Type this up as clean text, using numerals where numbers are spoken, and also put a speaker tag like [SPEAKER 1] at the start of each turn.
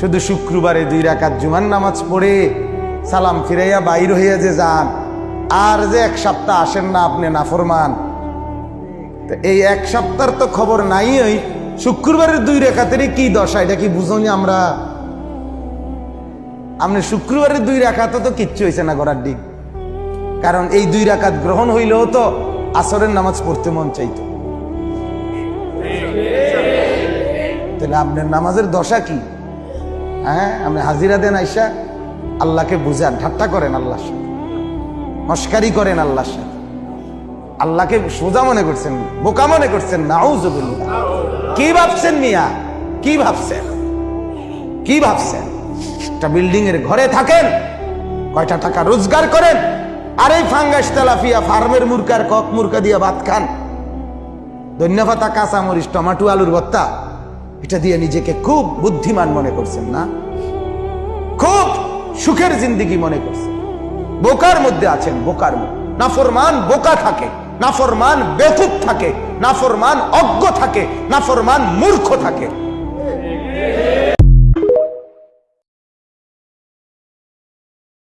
[SPEAKER 1] শুধু শুক্রবারে 2 রাকাত জুমার নামাজ পড়ে সালাম ফিরাইয়া বাইর হইয়া যে যান, আর যে 1 সপ্তাহ আসেন না আপনি নাফরমান। তো এই 1 সপ্তাহের তো খবর নাই। ওই শুক্রবারের 2 রাকাতেরই কি দশা, এটা কি বুঝনি আমরা? আপনি শুক্রবারের 2 রাকাত তো কিচ্ছু হয়েছে না করার দিক, কারণ এই 2 রাকাত গ্রহণ হইলেও তো আসরের নামাজ পড়তে মন চাইতো। তাহলে আপনার নামাজের দশা কি? হ্যাঁ, আপনি হাজিরা দেন আইসা আল্লাহকে বুঝান, ঠাট্টা করেন আল্লাহর সাথে, মস্কারি করেন আল্লাহর সাথে, আল্লাহকে সোজা মনে করছেন, বোকা মনে করছেন। নাউযুবিল্লাহ। কি ভাবছেন মিয়া? কি ভাবছেন? কি ভাবছেন? একটা বিল্ডিং এর ঘরে থাকেন, কয়টা টাকা রোজগার করেন, আর এই ফাঙ্গাস তেলাপিয়া ফার্মের মুরকার কক মুরকা দিয়া ভাত খান, ধন্যপাতা, কাঁচামরিচ, টমাটো, আলুর ভর্তা, এটা দিয়ে নিজেকে খুব বুদ্ধিমান মনে করছেন না? খুব সুখের জিন্দেগি মনে করছেন। বোকার মধ্যে আছেন, বোকার মধ্যে। নাফরমান বোকা থাকে, নাফরমান বেকুব থাকে, নাফরমান অজ্ঞ থাকে, নাফরমান মূর্খ থাকে।